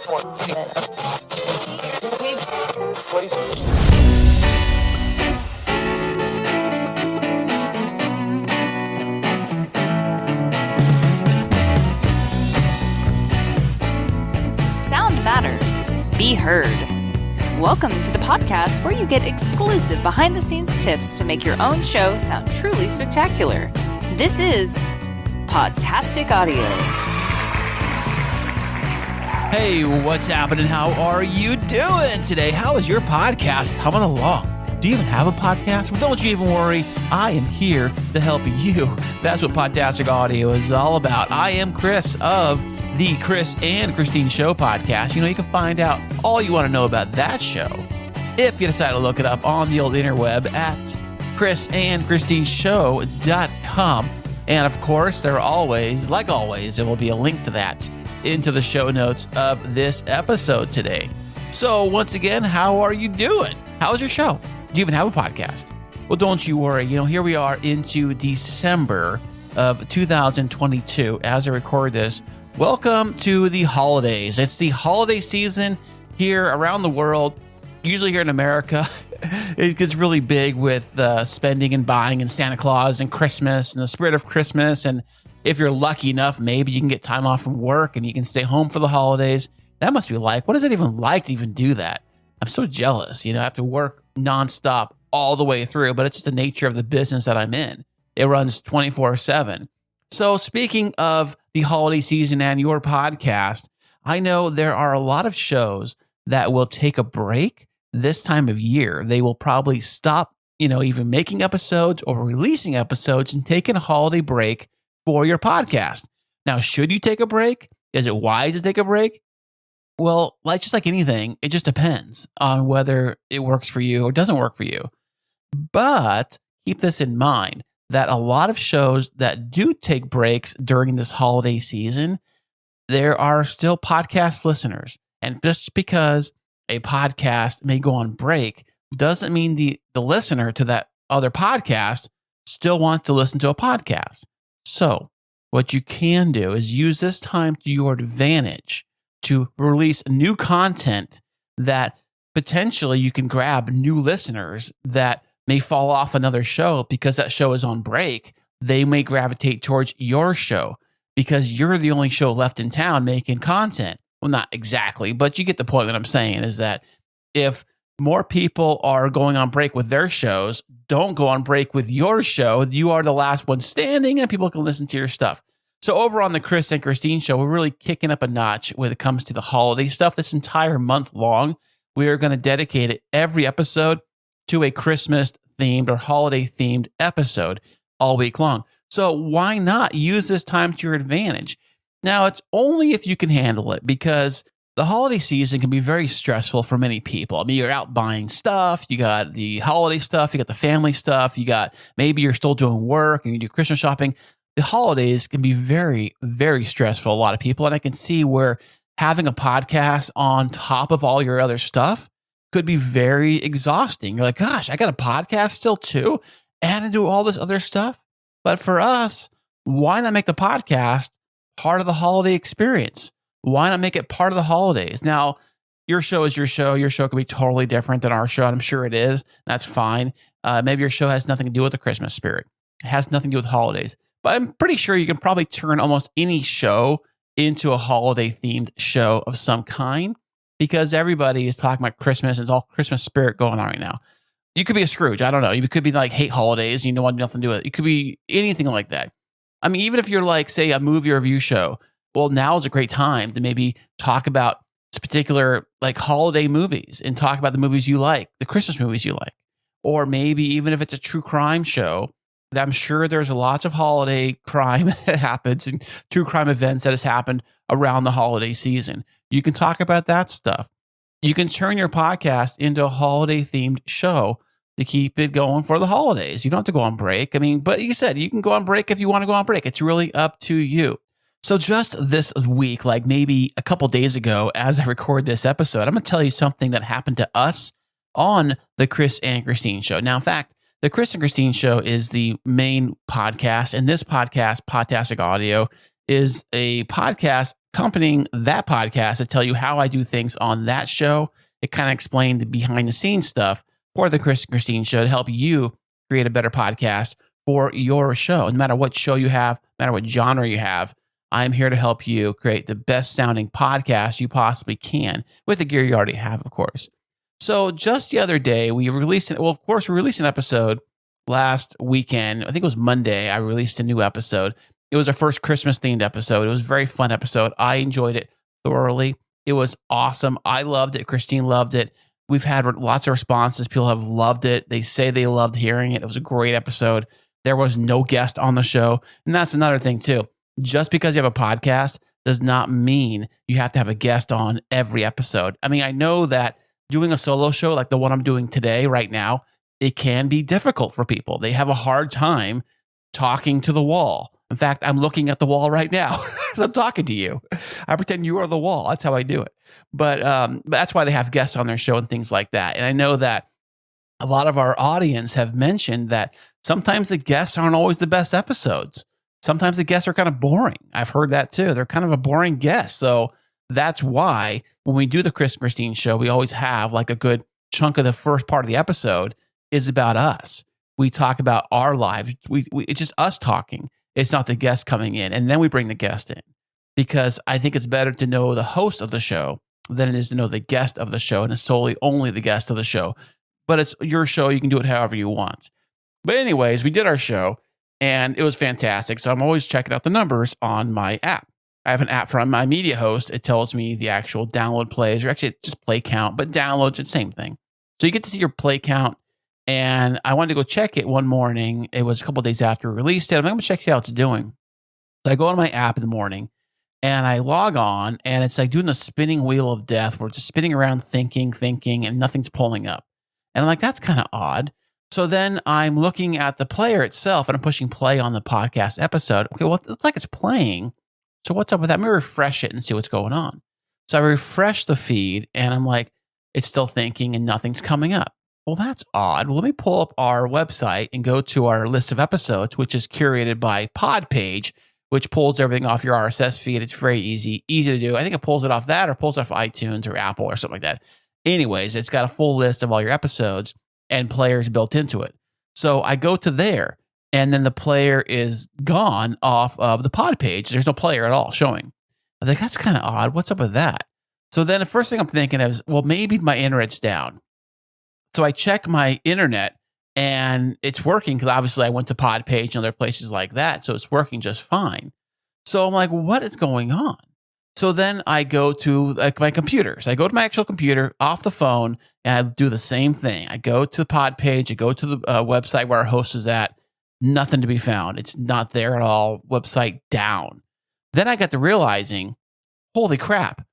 Sound matters. Be heard. Welcome to the podcast where you get exclusive behind-the-scenes tips to make your own show sound truly spectacular. This is Podtastic Audio. Hey, what's happening? How are you doing today? How is your podcast coming along? Do you even have a podcast? Well, don't you even worry. I am here to help you. That's what Podtastic Audio is all about. I am Kris of the Kris and Kristine Show podcast. You know, you can find out all you want to know about that show if you decide to look it up on the old interweb at krisandkristineshow.com. And of course, there always, like always, there will be a link to that into the show notes of this episode today. So once again, how are you doing? How's your show? Do you even have a podcast? Well, don't you worry. You know, here we are into December of 2022 as I record this. Welcome to the holidays. It's the holiday season here around the world. Usually here in America, it gets really big with spending and buying and Santa Claus and Christmas and the spirit of Christmas. And if you're lucky enough, maybe you can get time off from work and you can stay home for the holidays. That must be like, what is it even like to even do that? I'm so jealous. You know, I have to work nonstop all the way through, but it's just the nature of the business that I'm in. It runs 24/7. So speaking of the holiday season and your podcast, I know there are a lot of shows that will take a break this time of year. They will probably stop, even making episodes or releasing episodes and taking a holiday break for your podcast. Now, should you take a break? Is it wise to take a break? Well, just like anything, it just depends on whether it works for you or doesn't work for you. But keep this in mind, that a lot of shows that do take breaks during this holiday season, there are still podcast listeners. And just because a podcast may go on break doesn't mean the listener to that other podcast still wants to listen to a podcast. So what you can do is use this time to your advantage to release new content that potentially you can grab new listeners that may fall off another show because that show is on break. They may gravitate towards your show because you're the only show left in town making content. Well, not exactly, but you get the point. What I'm saying is that if more people are going on break with their shows, don't go on break with your show. You are the last one standing and people can listen to your stuff. So over on the Kris and Kristine Show, we're really kicking up a notch when it comes to the holiday stuff. This entire month long, we are going to dedicate it every episode to a Christmas themed or holiday themed episode all week long. So why not use this time to your advantage? Now, it's only if you can handle it, because the holiday season can be very stressful for many people. I mean, you're out buying stuff, you got the holiday stuff, you got the family stuff, maybe you're still doing work and you do Christmas shopping. The holidays can be very, very stressful for a lot of people. And I can see where having a podcast on top of all your other stuff could be very exhausting. You're like, gosh, I got a podcast still too, and I do all this other stuff. But for us, why not make the podcast part of the holiday experience? Why not make it part of the holidays? Now, your show is your show. Your show can be totally different than our show, and I'm sure it is. That's fine. Maybe your show has nothing to do with the Christmas spirit. It has nothing to do with holidays. But I'm pretty sure you can probably turn almost any show into a holiday-themed show of some kind, because everybody is talking about Christmas. It's all Christmas spirit going on right now. You could be a Scrooge. I don't know. You could be like, hate holidays. You don't want nothing to do with it. You could be anything like that. I mean, even if you're like, say, a movie review show, well, now is a great time to maybe talk about particular like holiday movies and talk about the movies you like, the Christmas movies you like. Or maybe even if it's a true crime show, I'm sure there's lots of holiday crime that happens and true crime events that has happened around the holiday season. You can talk about that stuff. You can turn your podcast into a holiday-themed show to keep it going for the holidays. You don't have to go on break. I mean, but you said you can go on break if you want to go on break. It's really up to you. So just this week, like maybe a couple days ago, as I record this episode, I'm going to tell you something that happened to us on the Kris and Kristine Show. Now, in fact, the Kris and Kristine Show is the main podcast, and this podcast, Podtastic Audio, is a podcast accompanying that podcast to tell you how I do things on that show. It kind of explained the behind the scenes stuff for the Kris and Kristine show to help you create a better podcast for your show. No matter what show you have, no matter what genre you have, I'm here to help you create the best sounding podcast you possibly can with the gear you already have, of course. So just the other day, we released an episode last weekend. I think it was Monday. I released a new episode. It was our first Christmas themed episode. It was a very fun episode. I enjoyed it thoroughly. It was awesome. I loved it. Kristine loved it. We've had lots of responses. People have loved it. They say they loved hearing it. It was a great episode. There was no guest on the show. And that's another thing too. Just because you have a podcast does not mean you have to have a guest on every episode. I mean, I know that doing a solo show like the one I'm doing today, right now, it can be difficult for people. They have a hard time talking to the wall. In fact, I'm looking at the wall right now as I'm talking to you. I pretend you are the wall. That's how I do it. But that's why they have guests on their show and things like that. And I know that a lot of our audience have mentioned that sometimes the guests aren't always the best episodes. Sometimes the guests are kind of boring. I've heard that too. They're kind of a boring guest. So that's why when we do the Kris and Kristine show, we always have like a good chunk of the first part of the episode is about us. We talk about our lives. It's just us talking. It's not the guest coming in. And then we bring the guest in because I think it's better to know the host of the show than it is to know the guest of the show, and it's solely only the guest of the show. But it's your show. You can do it however you want. But anyways, we did our show and it was fantastic. So I'm always checking out the numbers on my app. I have an app from my media host. It tells me the actual download plays, or actually just play count, but downloads, it's the same thing. So you get to see your play count. And I wanted to go check it one morning. It was a couple of days after we released it. I'm going to check see how it's doing. So I go on my app in the morning and I log on, and it's like doing the spinning wheel of death. We're just spinning around thinking, and nothing's pulling up. And I'm like, that's kind of odd. So then I'm looking at the player itself and I'm pushing play on the podcast episode. Okay, well, it's like it's playing. So what's up with that? Let me refresh it and see what's going on. So I refresh the feed and I'm like, it's still thinking and nothing's coming up. Well, that's odd. Well, let me pull up our website and go to our list of episodes, which is curated by Podpage, which pulls everything off your RSS feed. It's very easy to do. I think it pulls it off that or pulls it off iTunes or Apple or something like that. Anyways, it's got a full list of all your episodes and players built into it. So I go to there, and then the player is gone off of the pod page. There's no player at all showing. I think that's kind of odd. What's up with that? So then the first thing I'm thinking is, well, maybe my internet's down. So I check my internet, and it's working because obviously I went to pod page and other places like that. So it's working just fine. So I'm like, what is going on? So then I go to my computer. So I go to my actual computer off the phone and I do the same thing. I go to the pod page. I go to the website where our host is at. Nothing to be found. It's not there at all. Website down. Then I got to realizing, holy crap,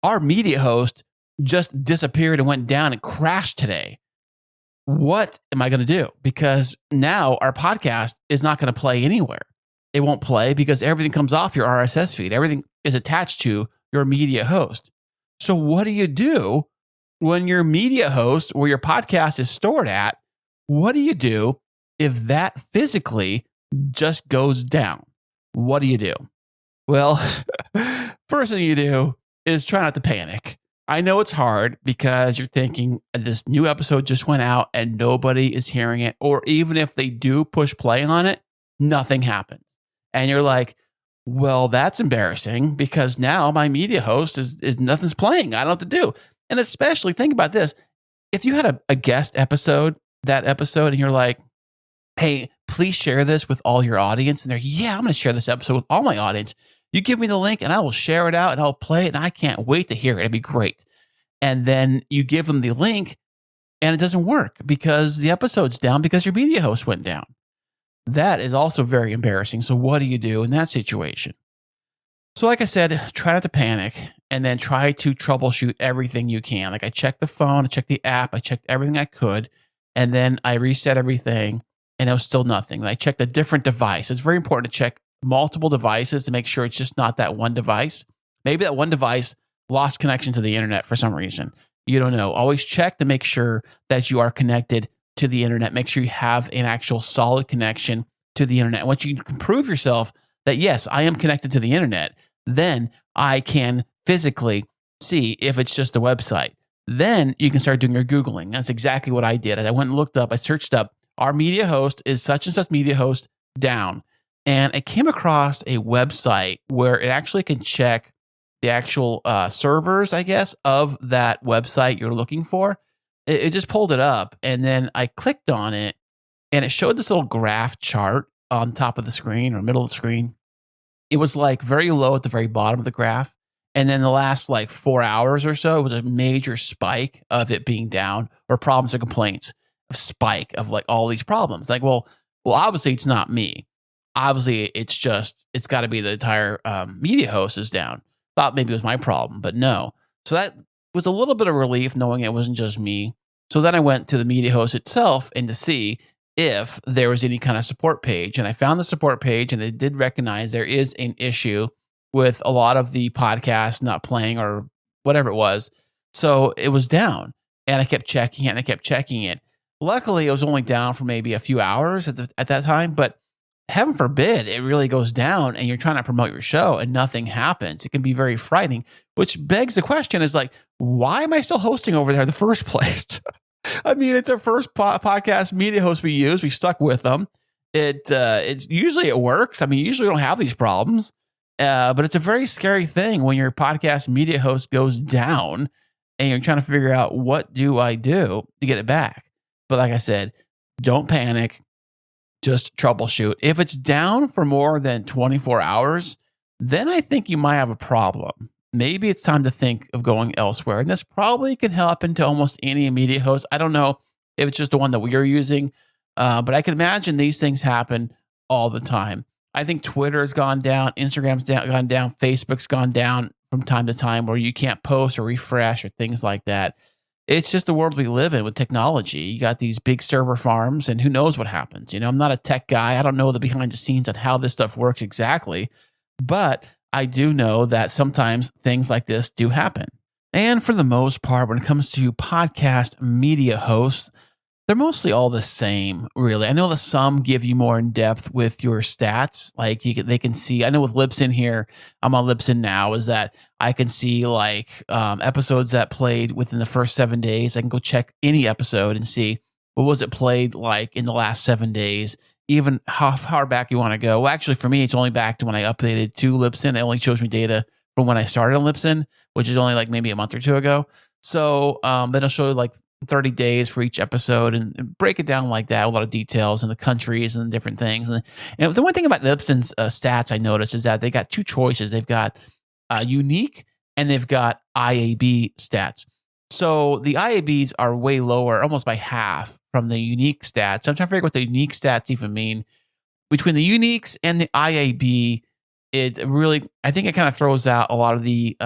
our media host just disappeared and went down and crashed today. What am I going to do? Because now our podcast is not going to play anywhere. It won't play because everything comes off your RSS feed. Everything is attached to your media host. So what do you do when your media host, where your podcast is stored at, what do you do if that physically just goes down? What do you do? Well, first thing you do is try not to panic. I know it's hard because you're thinking this new episode just went out and nobody is hearing it. Or even if they do push play on it, nothing happens. And you're like, well, that's embarrassing because now my media host is nothing's playing. I don't know what to do. And especially think about this. If you had a guest episode, and you're like, hey, please share this with all your audience. And they're, yeah, I'm going to share this episode with all my audience. You give me the link and I will share it out and I'll play it. And I can't wait to hear it. It'd be great. And then you give them the link and it doesn't work because the episode's down because your media host went down. That is also very embarrassing. So what do you do in that situation? So like I said, try not to panic and then try to troubleshoot everything you can. Like I checked the phone, I checked the app, I checked everything I could, and then I reset everything and it was still nothing. I checked a different device. It's very important to check multiple devices to make sure it's just not that one device. Maybe that one device lost connection to the internet for some reason. You don't know. Always check to make sure that you are connected to the internet. Make sure you have an actual solid connection to the internet. Once you can prove yourself that, yes, I am connected to the internet, then I can physically see if it's just a website. Then you can start doing your Googling. That's exactly what I did. I went and looked up, I searched up, our media host is such and such media host down. And I came across a website where it actually can check the actual servers, I guess, of that website you're looking for. It just pulled it up, and then I clicked on it, and it showed this little graph chart on top of the screen or middle of the screen. It was like very low at the very bottom of the graph. And then the last like 4 hours or so, it was a major spike of it being down, or problems or complaints, a spike of like all these problems. Like, well, obviously it's not me. Obviously it's got to be the entire media host is down. Thought maybe it was my problem, but no. So that was a little bit of relief knowing it wasn't just me. So then I went to the media host itself and to see if there was any kind of support page. And I found the support page, and it did recognize there is an issue with a lot of the podcasts not playing or whatever it was. So it was down, and I kept checking it and I kept checking it. Luckily, it was only down for maybe a few hours at that time, but heaven forbid it really goes down and you're trying to promote your show and nothing happens. It can be very frightening, which begs the question is like, why am I still hosting over there in the first place? I mean, it's our first podcast media host we use. We stuck with them. It's usually it works. I mean, usually we don't have these problems, but it's a very scary thing when your podcast media host goes down and you're trying to figure out what do I do to get it back. But like I said, don't panic. Just troubleshoot. If it's down for more than 24 hours, then I think you might have a problem. Maybe it's time to think of going elsewhere. And this probably can happen to almost any media host. I don't know if it's just the one that we are using, but I can imagine these things happen all the time. I think Twitter's gone down, Instagram's gone down, Facebook's gone down from time to time where you can't post or refresh or things like that. It's just the world we live in with technology. You got these big server farms, and who knows what happens. You know, I'm not a tech guy. I don't know the behind the scenes on how this stuff works exactly, but I do know that sometimes things like this do happen. And for the most part, when it comes to podcast media hosts, they're mostly all the same, really. I know that some give you more in depth with your stats. Like they can see, I know with Libsyn here, I'm on Libsyn now, is that I can see like episodes that played within the first 7 days. I can go check any episode and see what was it played like in the last 7 days, even how far back you want to go. Well, actually, for me, it's only back to when I updated to Libsyn. It only shows me data from when I started on Libsyn, which is only like maybe a month or two ago. So then it'll show you like 30 days for each episode and break it down like that, a lot of details and the countries and different things. And the one thing about Libsyn's stats I noticed is that they got two choices. They've got unique and they've got IAB stats. So the IABs are way lower, almost by half from the unique stats. I'm trying to figure out what the unique stats even mean. Between the uniques and the IAB, it really, I think it kind of throws out a lot of the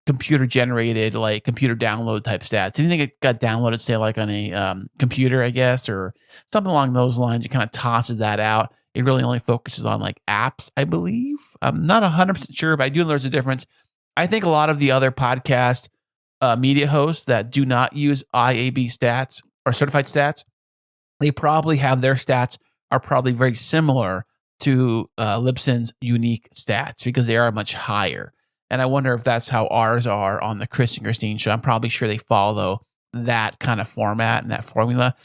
computer generated, like computer download type stats. Anything that got downloaded, say like on a computer, I guess, or something along those lines, it kind of tosses that out. It really only focuses on like apps, I believe. I'm not 100% sure, but I do know there's a difference. I think a lot of the other podcast media hosts that do not use IAB stats or certified stats, they probably have their stats are probably very similar to Libsyn's unique stats because they are much higher. And I wonder if that's how ours are on the Kris and Kristine show. I'm probably sure they follow that kind of format and that formula.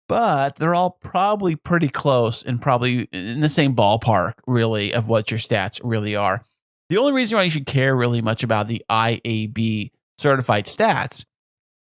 But they're all probably pretty close and probably in the same ballpark, really, of what your stats really are. The only reason why you should care really much about the IAB certified stats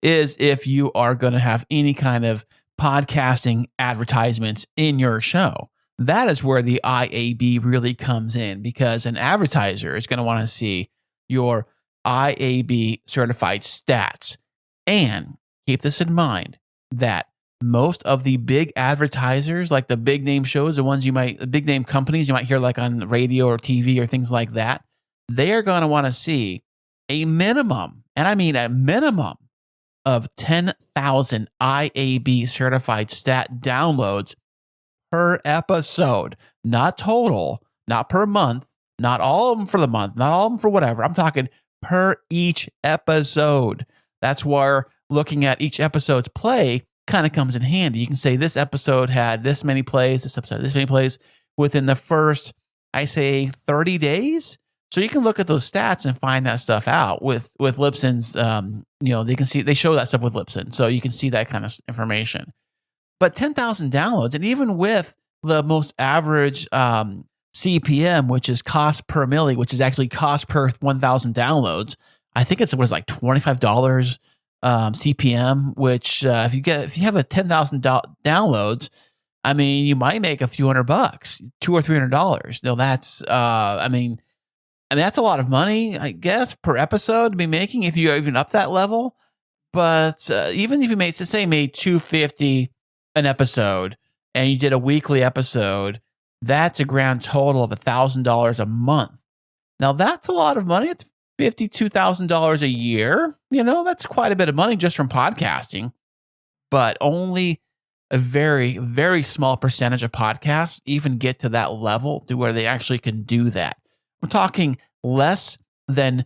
is if you are going to have any kind of podcasting advertisements in your show. That is where the IAB really comes in, because an advertiser is going to want to see your IAB certified stats. And keep this in mind that most of the big advertisers, like the big name shows, the big name companies you might hear like on radio or TV or things like that, they are going to want to see a minimum, and I mean a minimum of 10,000 IAB certified stat downloads per episode, not total, not per month, not all of them for the month, not all of them for whatever. I'm talking per each episode. That's where looking at each episode's play kind of comes in handy. You can say this episode had this many plays, this episode had this many plays within the first, I say 30 days. So you can look at those stats and find that stuff out with Libsyn's. They show that stuff with Libsyn, so you can see that kind of information. But 10,000 downloads, and even with the most average CPM, which is cost per milli, which is actually cost per 1,000 downloads, I think it was like $25 CPM. Which if you have a 10,000 downloads, I mean, you might make a few $100, $200 or $300. No, that's that's a lot of money, I guess, per episode to be making if you're even up that level. But even if you made $250 an episode and you did a weekly episode, that's a grand total of $1,000 a month. Now that's a lot of money. It's $52,000 a year. That's quite a bit of money just from podcasting, but only a very, very small percentage of podcasts even get to that level to where they actually can do that. We're talking less than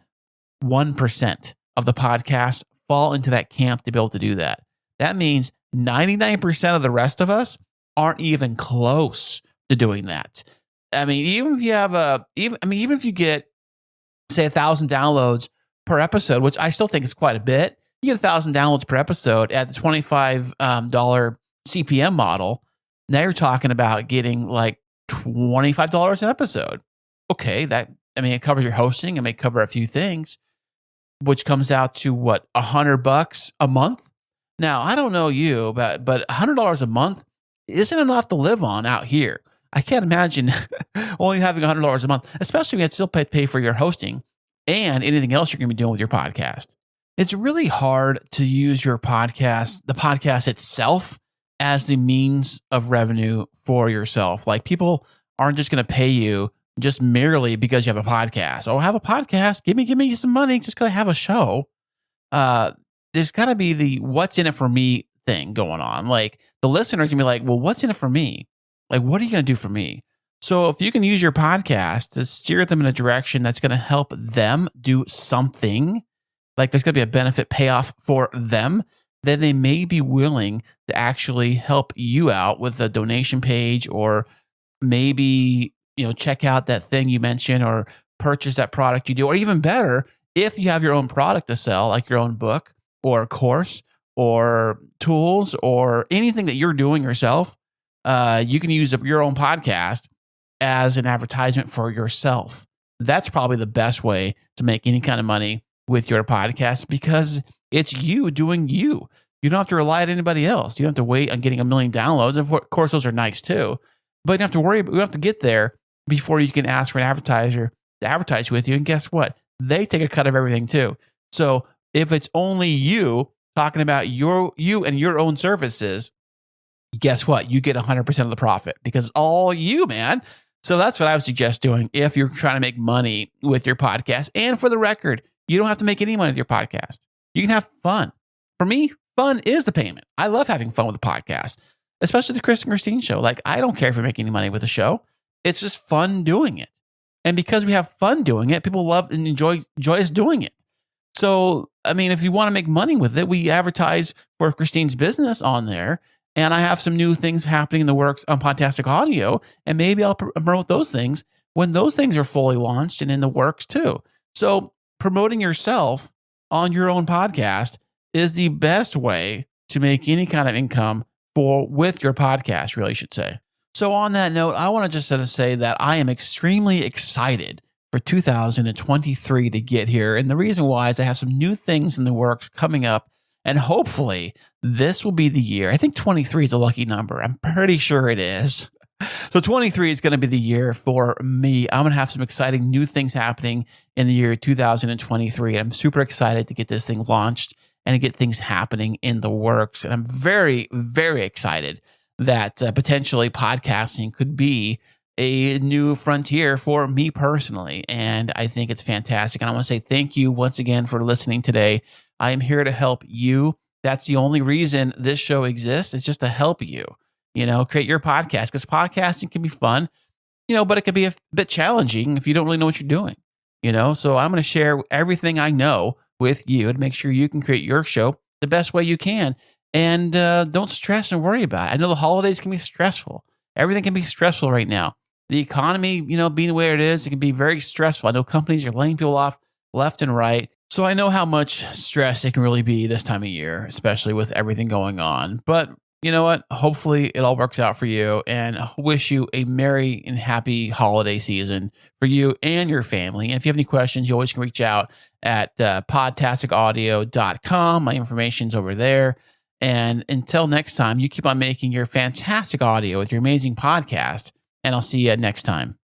1% of the podcasts fall into that camp to be able to do that. That means 99% of the rest of us aren't even close to doing that. I mean, even if you have even if you get, say, 1,000 downloads per episode, which I still think is quite a bit, you get 1,000 downloads per episode at the $25 CPM model. Now you're talking about getting like $25 an episode. Okay, it covers your hosting. It may cover a few things, which comes out to what, $100 a month. Now, I don't know you, but $100 a month isn't enough to live on out here. I can't imagine only having $100 a month, especially when you have to still pay for your hosting and anything else you're going to be doing with your podcast. It's really hard to use the podcast itself, as the means of revenue for yourself. Like, people aren't just going to pay you just merely because you have a podcast. Oh, I have a podcast. Give me some money just because I have a show. There's got to be the what's in it for me thing going on. Like, the listeners can be like, well, what's in it for me? Like, what are you going to do for me? So if you can use your podcast to steer them in a direction that's going to help them do something, like there's going to be a benefit payoff for them, then they may be willing to actually help you out with a donation page, or maybe, check out that thing you mentioned, or purchase that product you do, or even better, if you have your own product to sell, like your own book or course or tools or anything that you're doing yourself, you can use your own podcast as an advertisement for yourself. That's probably the best way to make any kind of money with your podcast, because it's you doing you. You don't have to rely on anybody else. You don't have to wait on getting 1 million downloads. Of course, those are nice too, but you don't have to worry. You don't have to get there before you can ask for an advertiser to advertise with you. And guess what? They take a cut of everything too. So if it's only you talking about you and your own services, guess what? You get 100% of the profit, because it's all you, man. So that's what I would suggest doing if you're trying to make money with your podcast. And for the record, you don't have to make any money with your podcast. You can have fun. For me, fun is the payment. I love having fun with the podcast, especially the Kris and Kristine show. Like, I don't care if we make any money with the show. It's just fun doing it. And because we have fun doing it, people love and enjoy us doing it. So, if you want to make money with it, we advertise for Kristine's business on there. And I have some new things happening in the works on Podtastic Audio. And maybe I'll promote those things when those things are fully launched and in the works too. So promoting yourself on your own podcast is the best way to make any kind of income with your podcast, really, should say. So on that note, I want to just say that I am extremely excited for 2023 to get here. And the reason why is I have some new things in the works coming up. And hopefully this will be the year. I think 23 is a lucky number. I'm pretty sure it is. So 23 is going to be the year for me. I'm going to have some exciting new things happening in the year 2023. I'm super excited to get this thing launched and to get things happening in the works. And I'm very, very excited that potentially podcasting could be a new frontier for me personally. And I think it's fantastic. And I want to say thank you once again for listening today. I am here to help you. That's the only reason this show exists. It's just to help you, create your podcast, because podcasting can be fun, but it can be a bit challenging if you don't really know what you're doing, So I'm going to share everything I know with you to make sure you can create your show the best way you can. And don't stress and worry about it. I know the holidays can be stressful. Everything can be stressful right now. the economy, being the way it is, it can be very stressful. I know companies are laying people off left and right. So I know how much stress it can really be this time of year, especially with everything going on. But you know what? Hopefully it all works out for you, and I wish you a merry and happy holiday season for you and your family. And if you have any questions, you always can reach out at podtasticaudio.com. My information's over there. And until next time, you keep on making your fantastic audio with your amazing podcast, and I'll see you next time.